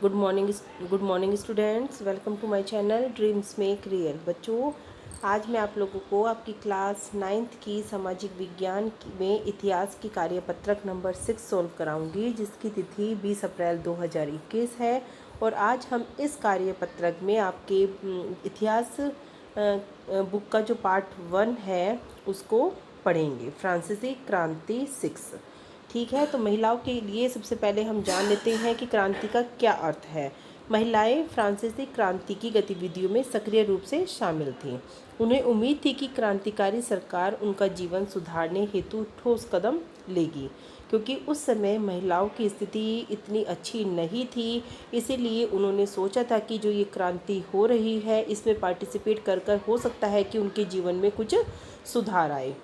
Good morning students. Welcome to my channel dreams make real. बच्चों, आज मैं आप लोगों को आपकी क्लास 9th की सामाजिक विज्ञान में इतिहास की कार्यपत्रक नंबर 6 सोल्व कराऊंगी, जिसकी तिथि 20 अप्रैल 2021 है। और आज हम इस कार्यपत्रक में आपके इतिहास बुक का जो पार्ट 1 है उसको पढ़ेंगे, फ्रांसीसी क्रांति 6। ठीक है, तो महिलाओं के लिए सबसे पहले हम जान लेते हैं कि क्रांति का क्या अर्थ है। महिलाएं फ्रांसीसी क्रांति की गतिविधियों में सक्रिय रूप से शामिल थीं। उन्हें उम्मीद थी कि क्रांतिकारी सरकार उनका जीवन सुधारने हेतु ठोस कदम लेगी, क्योंकि उस समय महिलाओं की स्थिति इतनी अच्छी नहीं थी। इसीलिए उन्होंने सोचा था कि जो ये क्रांति हो रही है इसमें पार्टिसिपेट कर हो सकता है कि उनके जीवन में कुछ सुधार आए।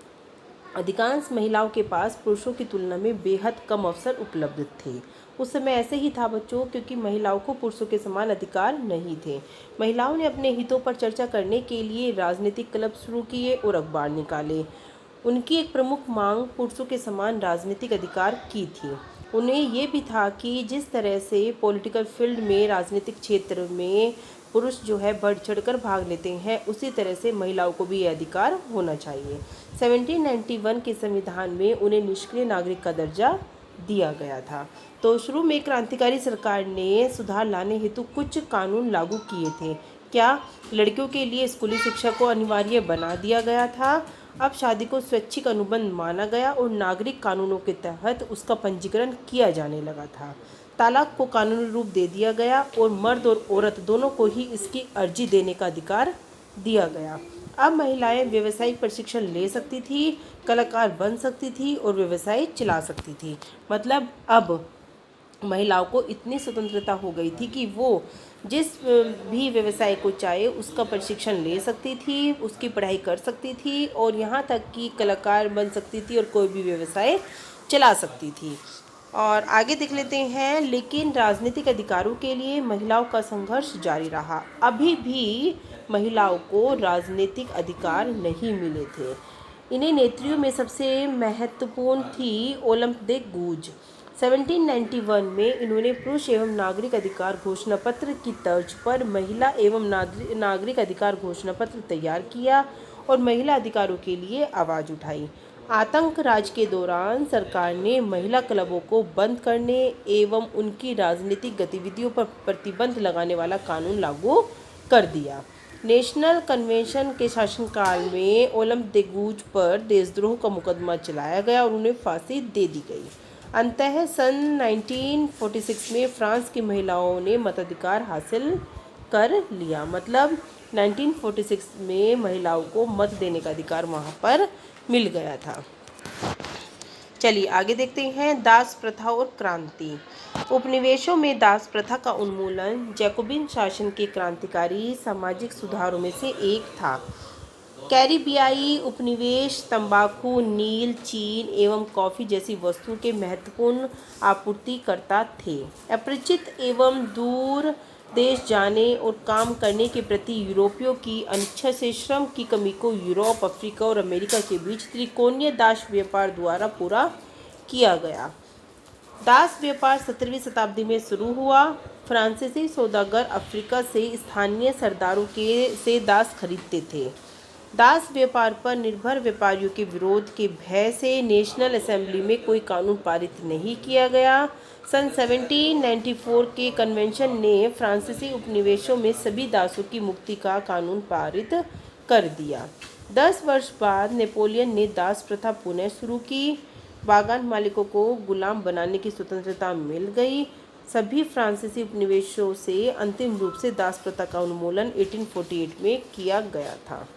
अधिकांश महिलाओं के पास पुरुषों की तुलना में बेहद कम अवसर उपलब्ध थे। उस समय ऐसे ही था बच्चों, क्योंकि महिलाओं को पुरुषों के समान अधिकार नहीं थे। महिलाओं ने अपने हितों पर चर्चा करने के लिए राजनीतिक क्लब शुरू किए और अखबार निकाले। उनकी एक प्रमुख मांग पुरुषों के समान राजनीतिक अधिकार की थी। उन्हें ये भी था कि जिस तरह से पॉलिटिकल फील्ड में, राजनीतिक क्षेत्र में पुरुष जो है बढ़ चढ़कर भाग लेते हैं, उसी तरह से महिलाओं को भी यह अधिकार होना चाहिए। 1791 के संविधान में उन्हें निष्क्रिय नागरिक का दर्जा दिया गया था। तो शुरू में क्रांतिकारी सरकार ने सुधार लाने हेतु कुछ कानून लागू किए थे। क्या? लड़कियों के लिए स्कूली शिक्षा को अनिवार्य बना दिया गया था। अब शादी को स्वैच्छिक अनुबंध माना गया और नागरिक कानूनों के तहत उसका पंजीकरण किया जाने लगा था। तलाक को कानूनी रूप दे दिया गया और मर्द और औरत दोनों को ही इसकी अर्जी देने का अधिकार दिया गया। अब महिलाएं व्यवसायिक प्रशिक्षण ले सकती थी, कलाकार बन सकती थी और व्यवसाय चला सकती थी। मतलब अब महिलाओं को इतनी स्वतंत्रता हो गई थी कि वो जिस भी व्यवसाय को चाहे उसका प्रशिक्षण ले सकती थी, उसकी पढ़ाई कर सकती थी और यहाँ तक कि कलाकार बन सकती थी और कोई भी व्यवसाय चला सकती थी। और आगे देख लेते हैं। लेकिन राजनीतिक अधिकारों के लिए महिलाओं का संघर्ष जारी रहा। अभी भी महिलाओं को राजनीतिक अधिकार नहीं मिले थे। इन्हीं नेत्रियों में सबसे महत्वपूर्ण थी ओलंप दे गूज। 1791 में इन्होंने पुरुष एवं नागरिक अधिकार घोषणा पत्र की तर्ज पर महिला एवं नागरिक अधिकार घोषणा पत्र तैयार किया और महिला अधिकारों के लिए आवाज़ उठाई। आतंक राज के दौरान सरकार ने महिला क्लबों को बंद करने एवं उनकी राजनीतिक गतिविधियों पर प्रतिबंध लगाने वाला कानून लागू कर दिया। नेशनल कन्वेंशन के शासनकाल में ओलंप दे गूज पर देशद्रोह का मुकदमा चलाया गया और उन्हें फांसी दे दी गई। अंततः सन 1946 में फ्रांस की महिलाओं ने मताधिकार हासिल कर लिया। मतलब 1946 में महिलाओं को मत देने का अधिकार वहाँ पर मिल गया था। चलिए आगे देखते हैं। दास प्रथा और क्रांति। उपनिवेशों में दास प्रथा का उन्मूलन जैकोबिन शासन के क्रांतिकारी सामाजिक सुधारों में से एक था। कैरिबियाई उपनिवेश तंबाकू, नील, चीन एवं कॉफ़ी जैसी वस्तुओं के महत्वपूर्ण आपूर्तिकर्ता थे। अपरिचित एवं दूर देश जाने और काम करने के प्रति यूरोपियों की अनिच्छा से श्रम की कमी को यूरोप, अफ्रीका और अमेरिका के बीच त्रिकोणीय दास व्यापार द्वारा पूरा किया गया। दास व्यापार 17वीं शताब्दी में शुरू हुआ। फ्रांसीसी सौदागर अफ्रीका से स्थानीय सरदारों से दास खरीदते थे। दास व्यापार पर निर्भर व्यापारियों के विरोध के भय से नेशनल असेंबली में कोई कानून पारित नहीं किया गया। सन 1794 के कन्वेंशन ने फ्रांसीसी उपनिवेशों में सभी दासों की मुक्ति का कानून पारित कर दिया। 10 वर्ष बाद नेपोलियन ने दास प्रथा पुनः शुरू की। बागान मालिकों को गुलाम बनाने की स्वतंत्रता मिल गई। सभी फ्रांसीसी उपनिवेशों से अंतिम रूप से दास प्रथा का उन्मूलन 1848 में किया गया था।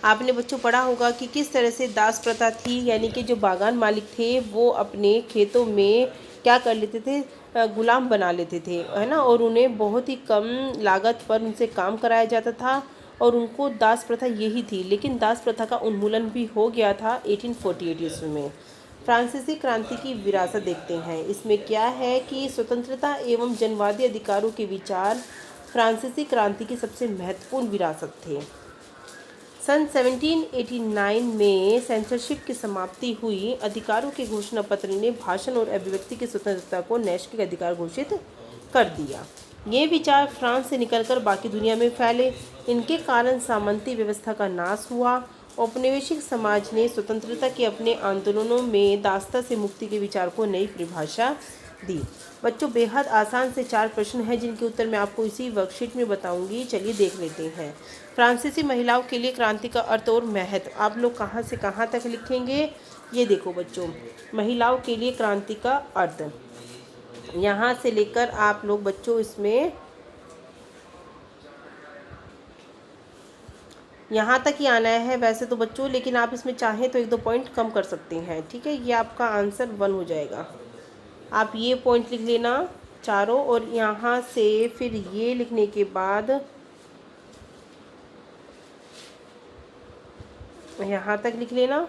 आपने बच्चों पढ़ा होगा कि किस तरह से दास प्रथा थी, यानी कि जो बागान मालिक थे वो अपने खेतों में क्या कर लेते थे, गुलाम बना लेते थे, है ना, और उन्हें बहुत ही कम लागत पर उनसे काम कराया जाता था और उनको दास प्रथा यही थी। लेकिन दास प्रथा का उन्मूलन भी हो गया था 1848 ईस्वी में। फ्रांसीसी क्रांति की विरासत देखते हैं। इसमें क्या है कि स्वतंत्रता एवं जनवादी अधिकारों के विचार फ्रांसीसी क्रांति की सबसे महत्वपूर्ण विरासत थे। सन 1789 में सेंसरशिप की समाप्ति हुई। अधिकारों के घोषणा पत्र ने भाषण और अभिव्यक्ति की स्वतंत्रता को नैतिक अधिकार घोषित कर दिया। ये विचार फ्रांस से निकलकर बाकी दुनिया में फैले। इनके कारण सामंती व्यवस्था का नाश हुआ। औपनिवेशिक समाज ने स्वतंत्रता के अपने आंदोलनों में दास्ता से मुक्ति के विचार को नई परिभाषा दी। बच्चों, बेहद आसान से 4 प्रश्न हैं जिनके उत्तर मैं आपको इसी वर्कशीट में बताऊंगी। चलिए देख लेते हैं। फ्रांसीसी महिलाओं के लिए क्रांति का अर्थ और महत्व आप लोग कहाँ से कहाँ तक लिखेंगे? ये देखो बच्चों, महिलाओं के लिए क्रांति का अर्थ यहाँ से लेकर आप लोग बच्चों इसमें यहाँ तक ही आना है वैसे तो बच्चों, लेकिन आप इसमें चाहें तो 1-2 पॉइंट कम कर सकते हैं। ठीक है, ये आपका आंसर 1 हो जाएगा। आप ये पॉइंट लिख लेना चारों, और यहाँ से फिर ये लिखने के बाद यहाँ तक लिख लेना,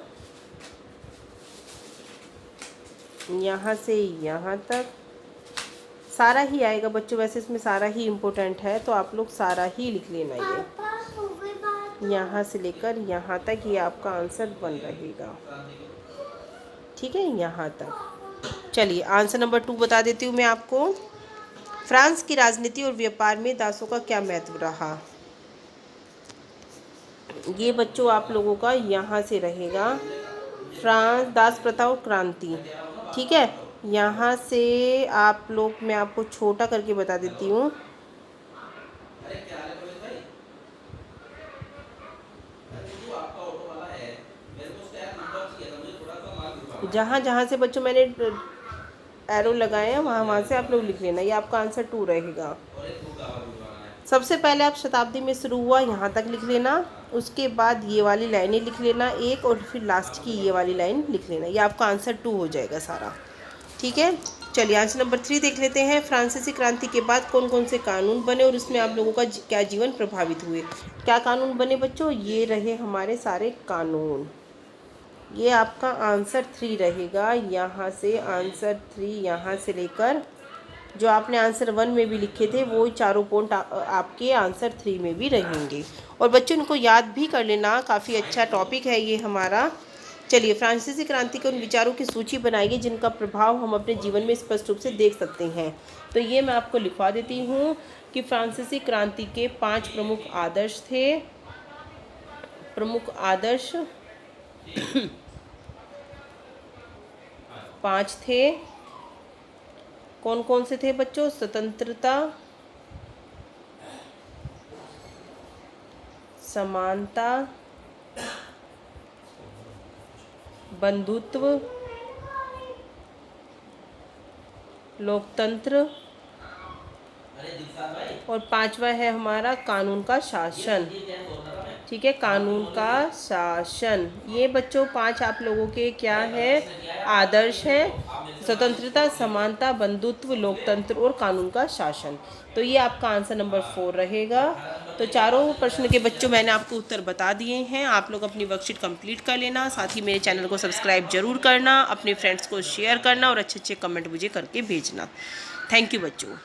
यहाँ से यहाँ तक सारा ही आएगा बच्चों। वैसे इसमें सारा ही इम्पोर्टेंट है तो आप लोग सारा ही लिख लेना। ये यहाँ से लेकर यहाँ तक ये आपका आंसर 1 रहेगा। ठीक है, यहाँ तक। चलिए आंसर नंबर 2 बता देती हूँ मैं आपको। फ्रांस की राजनीति और व्यापार में दासों का क्या महत्व रहा? ये बच्चों आप लोगों का यहाँ से रहेगा, फ्रांस, दास प्रथा और क्रांति। ठीक है, यहाँ से आप लोग, मैं आपको छोटा करके बता देती हूँ। जहाँ जहाँ से बच्चों मैंने एरो लगाए हैं वहाँ से आप लोग लिख लेना। ये आपका आंसर 2 रहेगा। सबसे पहले आप शताब्दी में शुरू हुआ यहाँ तक लिख लेना, उसके बाद ये वाली लाइनें लिख लेना एक, और फिर लास्ट की ये वाली लाइन लिख लेना। ये आपका आंसर 2 हो जाएगा सारा। ठीक है, चलिए आंसर नंबर 3 देख लेते हैं। फ्रांसीसी क्रांति के बाद कौन कौन से कानून बने और इसमें आप लोगों का क्या जीवन प्रभावित हुए? क्या कानून बने बच्चों? ये रहे हमारे सारे कानून। ये आपका आंसर 3 रहेगा। यहाँ से आंसर 3, यहाँ से लेकर जो आपने आंसर 1 में भी लिखे थे वो चारों पॉइंट आपके आंसर 3 में भी रहेंगे। और बच्चों इनको याद भी कर लेना, काफ़ी अच्छा टॉपिक है ये हमारा। चलिए, फ्रांसीसी क्रांति के उन विचारों की सूची बनाइए जिनका प्रभाव हम अपने जीवन में स्पष्ट रूप से देख सकते हैं। तो ये मैं आपको लिखवा देती हूँ कि फ्रांसीसी क्रांति के 5 प्रमुख आदर्श थे। प्रमुख आदर्श 5 थे। कौन कौन से थे बच्चों? स्वतंत्रता, समानता, बंधुत्व, लोकतंत्र, और 5वां है हमारा कानून का शासन। ठीक है, कानून का शासन। ये बच्चों 5 आप लोगों के क्या है? आदर्श हैं। स्वतंत्रता, समानता, बंधुत्व, लोकतंत्र और कानून का शासन। तो ये आपका आंसर नंबर 4 रहेगा। तो चारों प्रश्न के बच्चों मैंने आपको उत्तर बता दिए हैं। आप लोग अपनी वर्कशीट कंप्लीट कर लेना। साथ ही मेरे चैनल को सब्सक्राइब जरूर करना, अपने फ्रेंड्स को शेयर करना और अच्छे अच्छे कमेंट मुझे करके भेजना। थैंक यू बच्चों।